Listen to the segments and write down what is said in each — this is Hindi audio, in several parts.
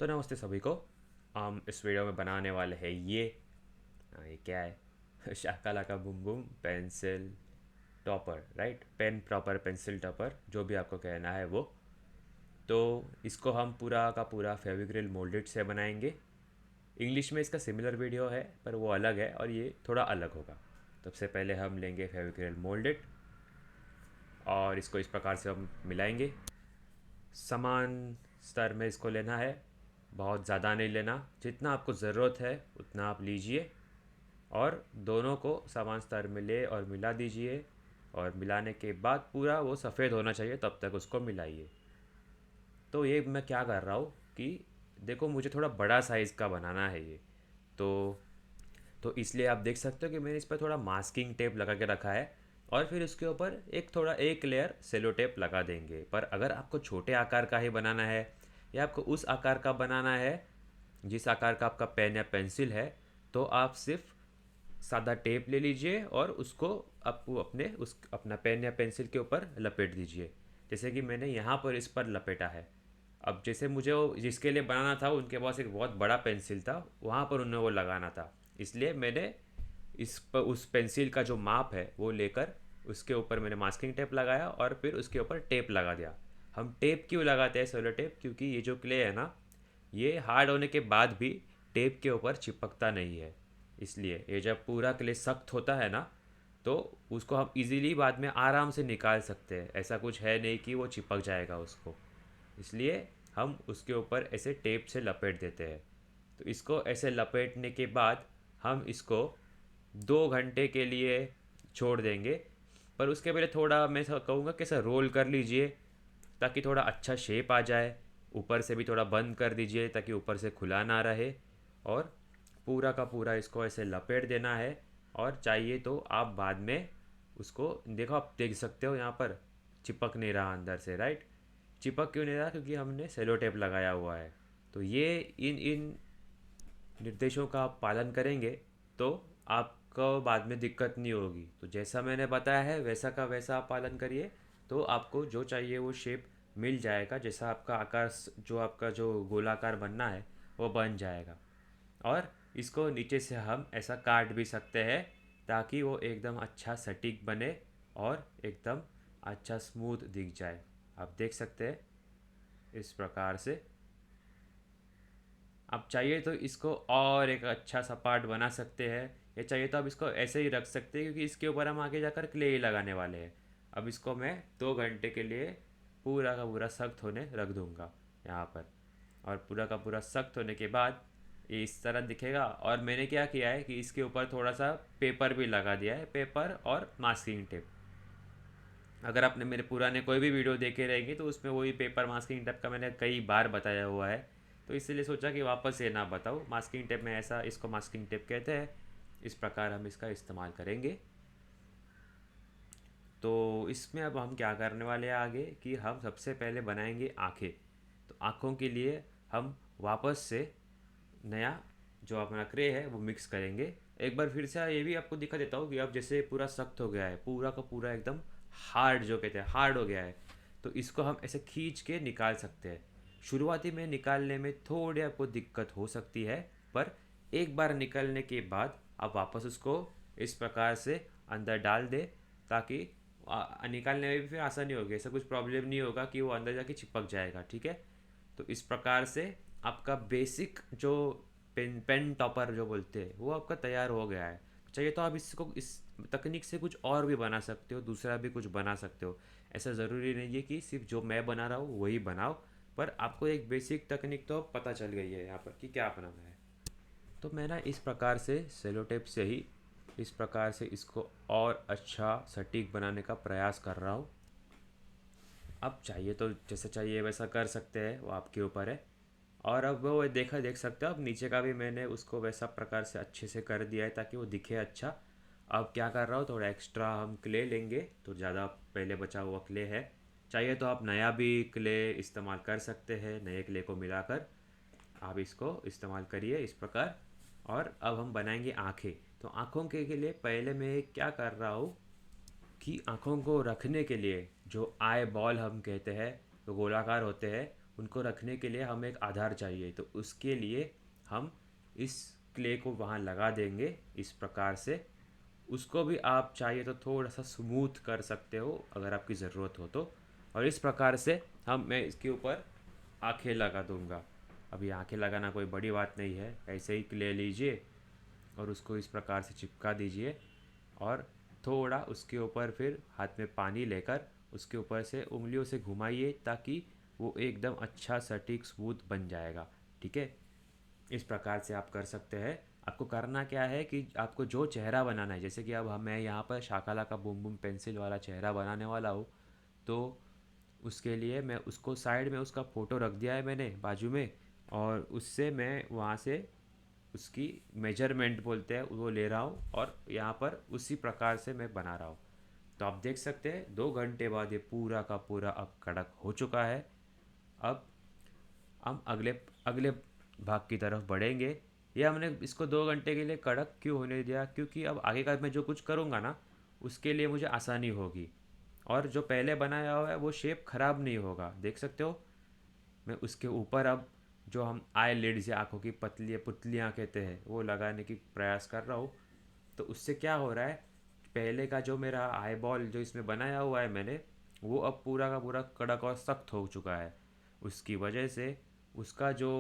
तो नमस्ते सभी को। हम इस वीडियो में बनाने वाले हैं ये क्या है शाकाला का boom boom pencil topper, right? Pen proper pencil topper, जो भी आपको कहना है वो। तो इसको हम पूरा का पूरा फेविक्रिल मोल्डेड से बनाएंगे। इंग्लिश में इसका सिमिलर वीडियो है पर वो अलग है और ये थोड़ा अलग होगा। सबसे पहले हम लेंगे फेविक्रिल मोल्डेड और इसको इस प्रकार से हम मिलाएंगे। समान स्तर में इसको लेना है, बहुत ज़्यादा नहीं लेना, जितना आपको ज़रूरत है उतना आप लीजिए और दोनों को समान स्तर में ले और मिला दीजिए। और मिलाने के बाद पूरा वो सफ़ेद होना चाहिए, तब तक उसको मिलाइए। तो ये मैं क्या कर रहा हूँ कि देखो, मुझे थोड़ा बड़ा साइज़ का बनाना है ये। तो तो इसलिए आप देख सकते हो कि मैंने इस पर थोड़ा मास्किंग टेप लगा के रखा है और फिर उसके ऊपर एक लेयर सेलो टेप लगा देंगे। पर अगर आपको छोटे आकार का ही बनाना है या आपको उस आकार का बनाना है जिस आकार का आपका पेन या पेंसिल है, तो आप सिर्फ सादा टेप ले लीजिए और उसको आप अपना पेन या पेंसिल के ऊपर लपेट दीजिए, जैसे कि मैंने यहाँ पर इस पर लपेटा है। अब जैसे मुझे वो जिसके लिए बनाना था उनके पास एक बहुत बड़ा पेंसिल था, वहाँ पर उन्हें वो लगाना था, इसलिए मैंने इस पर उस पेंसिल का जो माप है वो लेकर उसके ऊपर मैंने मास्किंग टेप लगाया और फिर उसके ऊपर टेप लगा दिया। हम टेप क्यों लगाते हैं, सोलर टेप? क्योंकि ये जो क्ले है ना, ये हार्ड होने के बाद भी टेप के ऊपर चिपकता नहीं है। इसलिए ये जब पूरा क्ले सख्त होता है ना, तो उसको हम इजीली बाद में आराम से निकाल सकते हैं। ऐसा कुछ है नहीं कि वो चिपक जाएगा उसको। इसलिए हम उसके ऊपर ऐसे टेप से लपेट देते हैं। तो इसको ऐसे लपेटने के बाद हम इसको 2 घंटे के लिए छोड़ देंगे। पर उसके पहले थोड़ा मैं कहूँगा कि ऐसा रोल कर लीजिए ताकि थोड़ा अच्छा शेप आ जाए। ऊपर से भी थोड़ा बंद कर दीजिए ताकि ऊपर से खुला ना रहे। और पूरा का पूरा इसको ऐसे लपेट देना है। और चाहिए तो आप बाद में उसको देखो, आप देख सकते हो यहाँ पर चिपक नहीं रहा अंदर से, राइट? चिपक क्यों नहीं रहा? क्योंकि हमने सेलो टेप लगाया हुआ है। तो ये इन इन निर्देशों का आप पालन करेंगे तो आपको बाद में दिक्कत नहीं होगी। तो जैसा मैंने बताया है वैसा का वैसा आप पालन करिए, तो आपको जो चाहिए वो शेप मिल जाएगा। जैसा आपका आकार, जो आपका जो गोलाकार बनना है वो बन जाएगा। और इसको नीचे से हम ऐसा काट भी सकते हैं ताकि वो एकदम अच्छा सटीक बने और एकदम अच्छा स्मूथ दिख जाए। आप देख सकते हैं इस प्रकार से। आप चाहिए तो इसको और एक अच्छा सा पार्ट बना सकते हैं, या चाहिए तो आप इसको ऐसे ही रख सकते हैं क्योंकि इसके ऊपर हम आगे जाकर क्ले ही लगाने वाले हैं। अब इसको मैं 2 घंटे के लिए पूरा का पूरा सख्त होने रख दूंगा यहाँ पर। और पूरा का पूरा सख्त होने के बाद ये इस तरह दिखेगा। और मैंने क्या किया है कि इसके ऊपर थोड़ा सा पेपर भी लगा दिया है, पेपर और मास्किंग टेप। अगर आपने मेरे पुराने कोई भी वीडियो देखे रहेंगे तो उसमें वही पेपर मास्किंग टेप का मैंने कई बार बताया हुआ है। तो इसलिए सोचा कि वापस ये ना बताऊँ। मास्किंग टेप में ऐसा, इसको मास्किंग टेप कहते हैं। इस प्रकार हम इसका इस्तेमाल करेंगे। तो इसमें अब हम क्या करने वाले हैं आगे कि हम सबसे पहले बनाएंगे आँखें। तो आँखों के लिए हम वापस से नया जो अपना क्रे है वो मिक्स करेंगे। एक बार फिर से ये भी आपको दिखा देता हूँ कि अब जैसे पूरा सख्त हो गया है, पूरा का पूरा एकदम हार्ड, जो कहते हैं हार्ड हो गया है। तो इसको हम ऐसे खींच के निकाल सकते हैं। शुरुआती में निकालने में थोड़ी आपको दिक्कत हो सकती है, पर एक बार निकलने के बाद आप वापस उसको इस प्रकार से अंदर डाल दें ताकि निकालने में भी फिर आसानी होगी। ऐसा कुछ प्रॉब्लम नहीं होगा कि वो अंदर जाके चिपक जाएगा, ठीक है? तो इस प्रकार से आपका बेसिक जो पेन टॉपर जो बोलते हैं वो आपका तैयार हो गया है। चाहिए तो आप इसको इस तकनीक से कुछ और भी बना सकते हो, दूसरा भी कुछ बना सकते हो। ऐसा ज़रूरी नहीं है कि सिर्फ जो मैं बना रहा हूँ वही बनाओ। पर आपको एक बेसिक तकनीक तो पता चल गई है यहाँ पर कि क्या बनाना है। तो मैं ना इस प्रकार से सेलो टेप से ही इस प्रकार से इसको और अच्छा सटीक बनाने का प्रयास कर रहा हूँ। आप चाहिए तो जैसे चाहिए वैसा कर सकते हैं, वो आपके ऊपर है। और अब वो देख सकते हो, अब नीचे का भी मैंने उसको वैसा प्रकार से अच्छे से कर दिया है ताकि वो दिखे अच्छा। अब क्या कर रहा हूँ, थोड़ा एक्स्ट्रा हम क्ले लेंगे, तो ज़्यादा पहले बचा हुआ क्ले है। चाहिए तो आप नया भी क्ले इस्तेमाल कर सकते हैं, नए क्ले को मिलाकर आप इसको इस्तेमाल करिए इस प्रकार। और अब हम बनाएंगे आँखें। तो आँखों के लिए पहले मैं क्या कर रहा हूँ कि आँखों को रखने के लिए जो आई बॉल हम कहते हैं, तो गोलाकार होते हैं, उनको रखने के लिए हमें एक आधार चाहिए, तो उसके लिए हम इस क्ले को वहाँ लगा देंगे इस प्रकार से। उसको भी आप चाहिए तो थोड़ा सा स्मूथ कर सकते हो अगर आपकी ज़रूरत हो तो। और इस प्रकार से मैं इसके ऊपर आंखें लगा दूंगा। अभी आंखें लगाना कोई बड़ी बात नहीं है, ऐसे ही ले लीजिए और उसको इस प्रकार से चिपका दीजिए। और थोड़ा उसके ऊपर फिर हाथ में पानी लेकर उसके ऊपर से उंगलियों से घुमाइए ताकि वो एकदम अच्छा सटीक स्मूथ बन जाएगा। ठीक है, इस प्रकार से आप कर सकते हैं। आपको करना क्या है कि आपको जो चेहरा बनाना है, जैसे कि अब मैं यहाँ पर शाकाला का बूम बूम पेंसिल वाला चेहरा बनाने वाला हूँ, तो उसके लिए मैं उसको साइड में उसका फ़ोटो रख दिया है मैंने बाजू में। और उससे मैं वहाँ से उसकी मेजरमेंट बोलते हैं वो ले रहा हूँ और यहाँ पर उसी प्रकार से मैं बना रहा हूँ। तो आप देख सकते हैं 2 घंटे बाद ये पूरा का पूरा अब कड़क हो चुका है। अब हम अगले अगले भाग की तरफ बढ़ेंगे। ये हमने इसको 2 घंटे के लिए कड़क क्यों होने दिया, क्योंकि अब आगे का मैं जो कुछ करूँगा ना उसके लिए मुझे आसानी होगी। और जो पहले बनाया हुआ है वो शेप ख़राब नहीं होगा, देख सकते हो। मैं उसके ऊपर अब जो हम आई लिड्स या आँखों की पतली पुतलियाँ कहते हैं वो लगाने की प्रयास कर रहा हूँ। तो उससे क्या हो रहा है, पहले का जो मेरा आई बॉल जो इसमें बनाया हुआ है मैंने, वो अब पूरा का पूरा कड़क और सख्त हो चुका है। उसकी वजह से उसका जो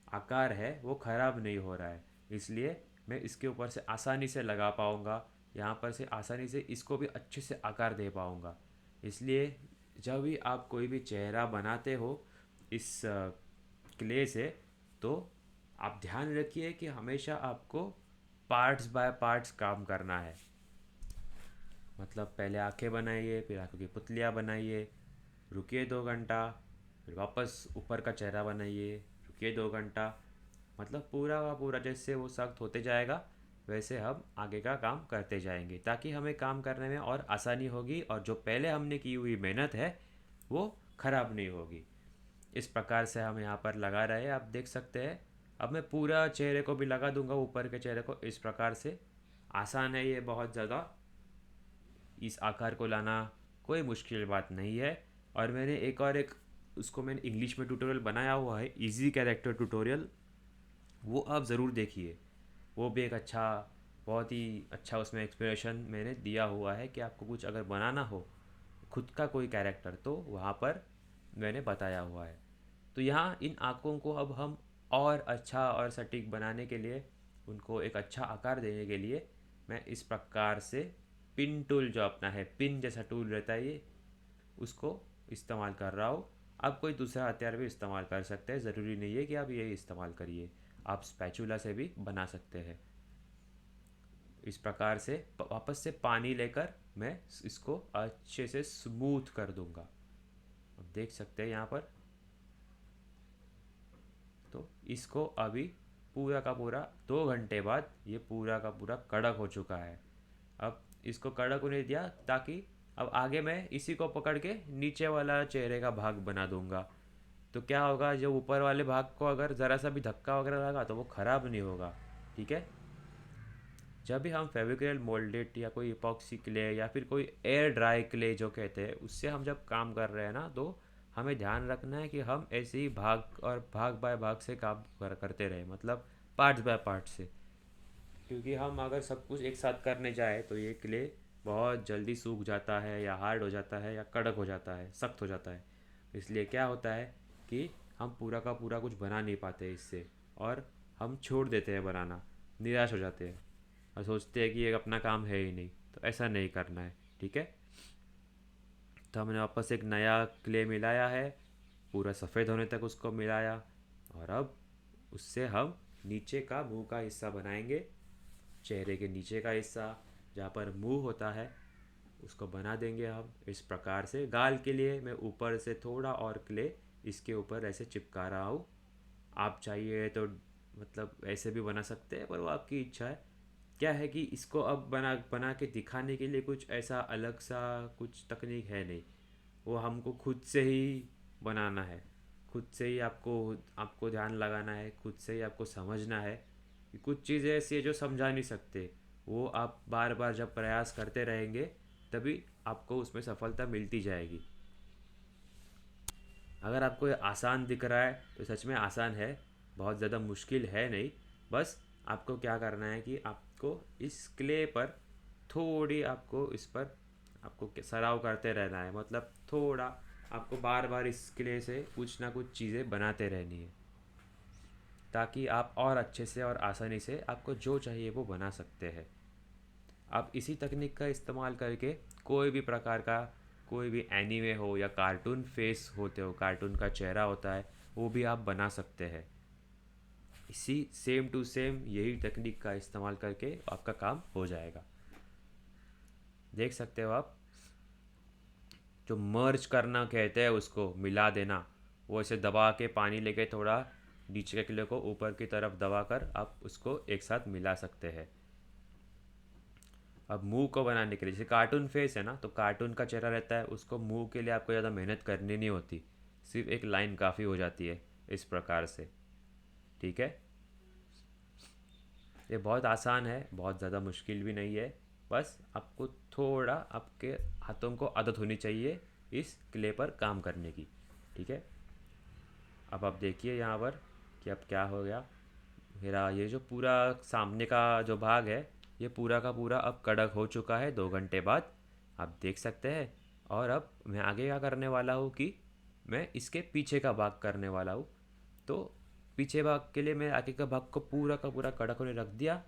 आकार है वो ख़राब नहीं हो रहा है। इसलिए मैं इसके ऊपर से आसानी से लगा पाऊँगा, यहाँ पर से आसानी से इसको भी अच्छे से आकार दे पाऊँगा। इसलिए जब भी आप कोई भी चेहरा बनाते हो इस क्ले से, तो आप ध्यान रखिए कि हमेशा आपको पार्ट्स बाय पार्ट्स काम करना है। मतलब पहले आंखें बनाइए, फिर आंखों की पुतलियाँ बनाइए, रुकिए 2 घंटा, फिर वापस ऊपर का चेहरा बनाइए, रुकिए 2 घंटा। मतलब पूरा का पूरा जैसे वो सख्त होते जाएगा वैसे हम आगे का काम करते जाएंगे ताकि हमें काम करने में और आसानी होगी और जो पहले हमने की हुई मेहनत है वो ख़राब नहीं होगी। इस प्रकार से हम यहाँ पर लगा रहे हैं, आप देख सकते हैं। अब मैं पूरा चेहरे को भी लगा दूंगा, ऊपर के चेहरे को। इस प्रकार से आसान है ये बहुत ज़्यादा। इस आकार को लाना कोई मुश्किल बात नहीं है। और मैंने एक उसको मैंने इंग्लिश में ट्यूटोरियल बनाया हुआ है, इजी कैरेक्टर ट्यूटोरियल, वो आप ज़रूर देखिए। वो भी एक अच्छा, बहुत ही अच्छा उसमें एक्सप्रेशन मैंने दिया हुआ है कि आपको कुछ अगर बनाना हो खुद का कोई कैरेक्टर तो वहाँ पर मैंने बताया हुआ है। तो यहाँ इन आँखों को अब हम और अच्छा और सटीक बनाने के लिए, उनको एक अच्छा आकार देने के लिए, मैं इस प्रकार से पिन टूल जो अपना है, पिन जैसा टूल रहता है ये, उसको इस्तेमाल कर रहा हूँ। आप कोई दूसरा हथियार भी इस्तेमाल कर सकते हैं, ज़रूरी नहीं है कि आप ये इस्तेमाल करिए। आप स्पैचुला से भी बना सकते हैं। इस प्रकार से वापस से पानी लेकर मैं इसको अच्छे से स्मूथ कर दूंगा। अब देख सकते हैं यहाँ पर। तो इसको अभी पूरा का पूरा 2 घंटे बाद ये पूरा का पूरा कड़क हो चुका है। अब इसको कड़क होने दिया ताकि अब आगे मैं इसी को पकड़ के नीचे वाला चेहरे का भाग बना दूंगा। तो क्या होगा, जो ऊपर वाले भाग को अगर ज़रा सा भी धक्का वगैरह लगा तो वो ख़राब नहीं होगा। ठीक है। जब भी हम फेविक्रिल मोल्डेड या कोई इपॉक्सी क्ले या फिर कोई एयर ड्राई क्ले जो कहते हैं उससे हम जब काम कर रहे हैं ना, तो हमें ध्यान रखना है कि हम ऐसे ही भाग और भाग बाय भाग से काम करते रहे, मतलब पार्ट्स बाय पार्ट से। क्योंकि हम अगर सब कुछ एक साथ करने जाए तो ये क्ले बहुत जल्दी सूख जाता है या हार्ड हो जाता है या कड़क हो जाता है, सख्त हो जाता है। इसलिए क्या होता है कि हम पूरा का पूरा कुछ बना नहीं पाते इससे, और हम छोड़ देते हैं बनाना, निराश हो जाते हैं और सोचते हैं कि ये अपना काम है ही नहीं। तो ऐसा नहीं करना है। ठीक है। तो हमने वापस एक नया क्ले मिलाया है, पूरा सफ़ेद होने तक उसको मिलाया। और अब उससे हम नीचे का मुंह का हिस्सा बनाएंगे, चेहरे के नीचे का हिस्सा जहाँ पर मुंह होता है उसको बना देंगे हम इस प्रकार से। गाल के लिए मैं ऊपर से थोड़ा और क्ले इसके ऊपर ऐसे चिपका रहा हूँ। आप चाहिए तो मतलब ऐसे भी बना सकते हैं, पर वो आपकी इच्छा है। क्या है कि इसको अब बना बना के दिखाने के लिए कुछ ऐसा अलग सा कुछ तकनीक है नहीं, वो हमको खुद से ही बनाना है। खुद से ही आपको आपको ध्यान लगाना है, खुद से ही आपको समझना है कि कुछ चीज़ें ऐसी है जो समझा नहीं सकते। वो आप बार बार जब प्रयास करते रहेंगे तभी आपको उसमें सफलता मिलती जाएगी। अगर आपको ये आसान दिख रहा है तो सच में आसान है, बहुत ज़्यादा मुश्किल है नहीं। बस आपको क्या करना है कि आपको इस क्ले पर थोड़ी आपको इस पर आपको सराव करते रहना है, मतलब थोड़ा आपको बार बार इस क्ले से कुछ ना कुछ चीज़ें बनाते रहनी है, ताकि आप और अच्छे से और आसानी से आपको जो चाहिए वो बना सकते हैं। आप इसी तकनीक का इस्तेमाल करके कोई भी प्रकार का कोई भी एनीमे हो या कार्टून फेस होते हो, कार्टून का चेहरा होता है, वो भी आप बना सकते हैं। इसी सेम टू सेम यही तकनीक का इस्तेमाल करके आपका काम हो जाएगा। देख सकते हो आप, जो मर्ज करना कहते हैं उसको मिला देना, वो ऐसे दबा के पानी लेके थोड़ा नीचे के किले को ऊपर की तरफ दबा कर आप उसको एक साथ मिला सकते हैं। अब मुंह को बनाने के लिए, जैसे कार्टून फेस है ना, तो कार्टून का चेहरा रहता है, उसको मुंह के लिए आपको ज़्यादा मेहनत करनी नहीं होती, सिर्फ एक लाइन काफ़ी हो जाती है इस प्रकार से। ठीक है, ये बहुत आसान है, बहुत ज़्यादा मुश्किल भी नहीं है। बस आपको थोड़ा आपके हाथों को आदत होनी चाहिए इस क्ले पर काम करने की। ठीक है, अब आप देखिए यहाँ पर कि अब क्या हो गया। मेरा ये जो पूरा सामने का जो भाग है, ये पूरा का पूरा अब कड़क हो चुका है 2 घंटे बाद, आप देख सकते हैं। और अब मैं आगे क्या करने वाला हूँ कि मैं इसके पीछे का भाग करने वाला हूँ। तो पीछे भाग के लिए मैं आगे का पूरा कड़क होने रख दिया,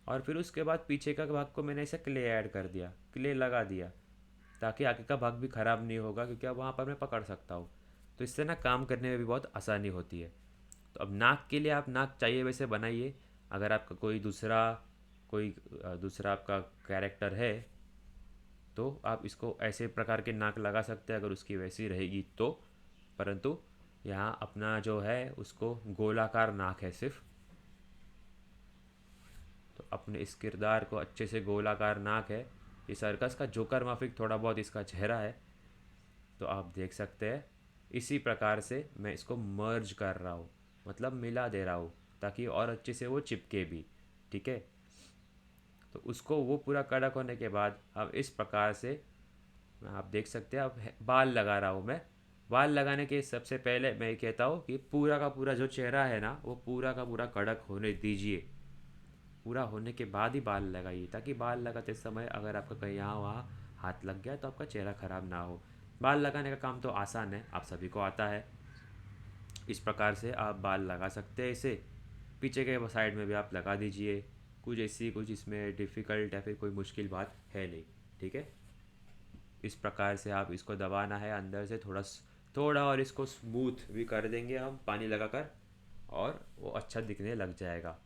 और फिर उसके बाद पीछे का भाग को मैंने ऐसे क्ले ऐड कर दिया, क्ले लगा दिया, ताकि आगे का भाग भी ख़राब नहीं होगा, क्योंकि अब वहाँ पर मैं पकड़ सकता हूँ। तो इससे ना काम करने में भी बहुत आसानी होती है। तो अब नाक के लिए आप नाक चाहिए वैसे बनाइए। अगर आपका कोई दूसरा आपका कैरेक्टर है तो आप इसको ऐसे प्रकार के नाक लगा सकते हैं, अगर उसकी वैसी रहेगी तो। परंतु यहाँ अपना जो है उसको गोलाकार नाक है सिर्फ, तो अपने इस किरदार को अच्छे से गोलाकार नाक है। ये सर्कस का जोकर माफिक थोड़ा बहुत इसका चेहरा है, तो आप देख सकते हैं। इसी प्रकार से मैं इसको मर्ज कर रहा हूँ, मतलब मिला दे रहा हूँ, ताकि और अच्छे से वो चिपके भी। ठीक है, तो उसको वो पूरा कड़क होने के बाद अब इस प्रकार से आप देख सकते हैं। अब बाल लगा रहा हूँ मैं। बाल लगाने के सबसे पहले मैं ये कहता हूँ कि पूरा का पूरा जो चेहरा है ना, वो पूरा का पूरा कड़क होने दीजिए। पूरा होने के बाद ही बाल लगाइए, ताकि बाल लगाते समय अगर आपका कहीं यहाँ वहाँ हाथ लग गया तो आपका चेहरा ख़राब ना हो। बाल लगाने का काम तो आसान है, आप सभी को आता है। इस प्रकार से आप बाल लगा सकते हैं इसे। पीछे के साइड में भी आप लगा दीजिए। कुछ इसमें डिफ़िकल्ट या फिर कोई मुश्किल बात है नहीं। ठीक है, इस प्रकार से आप इसको दबाना है अंदर से थोड़ा थोड़ा, और इसको स्मूथ भी कर देंगे हम पानी लगाकर, और वो अच्छा दिखने लग जाएगा।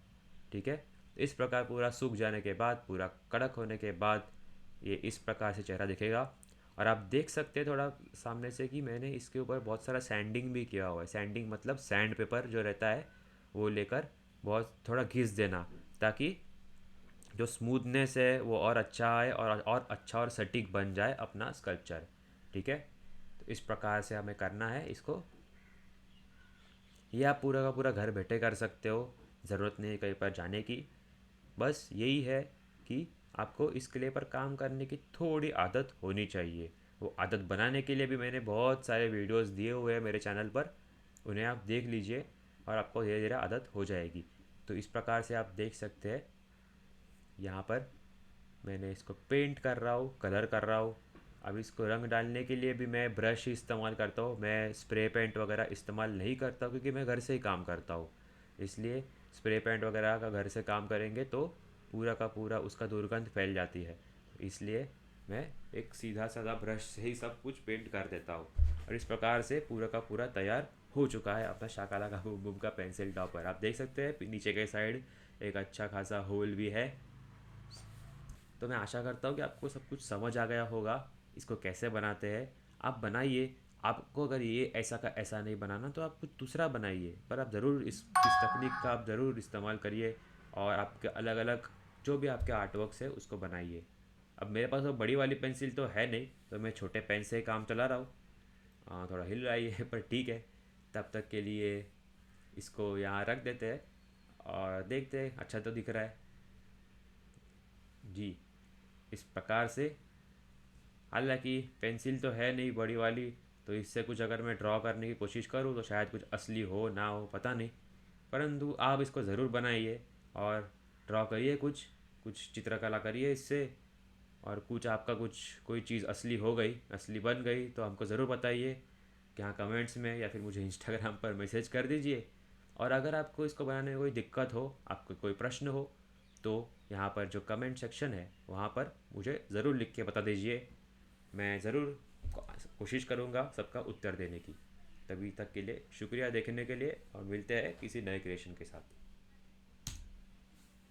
ठीक है, इस प्रकार पूरा सूख जाने के बाद, पूरा कड़क होने के बाद ये इस प्रकार से चेहरा दिखेगा। और आप देख सकते हैं थोड़ा सामने से कि मैंने इसके ऊपर बहुत सारा सैंडिंग भी किया हुआ है। सैंडिंग मतलब सैंड पेपर जो रहता है वो लेकर बहुत थोड़ा घिस देना, ताकि जो स्मूथनेस है वो और अच्छा आए, और अच्छा और सटीक बन जाए अपना स्कल्पचर। ठीक है, तो इस प्रकार से हमें करना है इसको। ये आप पूरा का पूरा घर बैठे कर सकते हो, ज़रूरत नहीं है कहीं पर जाने की। बस यही है कि आपको इस क्ले पर काम करने की थोड़ी आदत होनी चाहिए। वो आदत बनाने के लिए भी मैंने बहुत सारे वीडियोस दिए हुए हैं मेरे चैनल पर, उन्हें आप देख लीजिए और आपको धीरे धीरे आदत हो जाएगी। तो इस प्रकार से आप देख सकते हैं यहाँ पर मैंने इसको पेंट कर रहा हूँ, कलर कर रहा हूँ। अब इसको रंग डालने के लिए भी मैं ब्रश ही इस्तेमाल करता हूँ, मैं स्प्रे पेंट वगैरह इस्तेमाल नहीं करता, क्योंकि मैं घर से ही काम करता हूँ। इसलिए स्प्रे पेंट वगैरह का घर से काम करेंगे तो पूरा का पूरा उसका दुर्गंध फैल जाती है। इसलिए मैं एक सीधा साधा ब्रश से ही सब कुछ पेंट कर देता हूँ। और इस प्रकार से पूरा का पूरा तैयार हो चुका है अपना शाकाला का बूम बूम का पेंसिल टॉपर। आप देख सकते हैं नीचे के साइड एक अच्छा खासा होल भी है। तो मैं आशा करता हूँ कि आपको सब कुछ समझ आ गया होगा इसको कैसे बनाते हैं। आप बनाइए। आपको अगर ये ऐसा का ऐसा नहीं बनाना तो आप कुछ दूसरा बनाइए, पर आप ज़रूर इस तकनीक का आप ज़रूर इस्तेमाल करिए, और आपके अलग अलग जो भी आपके आर्टवर्क्स है उसको बनाइए। अब मेरे पास वो बड़ी वाली पेंसिल तो है नहीं, तो मैं छोटे पेन से ही काम चला रहा हूँ। थोड़ा हिल रही है पर ठीक है। तब तक के लिए इसको यहाँ रख देते हैं और देखते हैं, अच्छा तो दिख रहा है। जी, इस प्रकार से। हालांकि पेंसिल तो है नहीं बड़ी वाली, तो इससे कुछ अगर मैं ड्रॉ करने की कोशिश करूँ तो शायद कुछ असली हो ना हो, पता नहीं। परंतु आप इसको ज़रूर बनाइए और ड्रॉ करिए, कुछ कुछ चित्रकला करिए इससे। और कुछ आपका कुछ कोई चीज़ असली हो गई, असली बन गई, तो हमको ज़रूर बताइए कि हाँ कमेंट्स में, या फिर मुझे इंस्टाग्राम पर मैसेज कर दीजिए। और अगर आपको इसको बनाने में कोई दिक्कत हो, आपको कोई प्रश्न हो, तो यहाँ पर जो कमेंट सेक्शन है वहाँ पर मुझे ज़रूर लिख के बता दीजिए। मैं ज़रूर कोशिश करूँगा सबका उत्तर देने की। तभी तक के लिए शुक्रिया देखने के लिए, और मिलते हैं किसी नए क्रिएशन के साथ।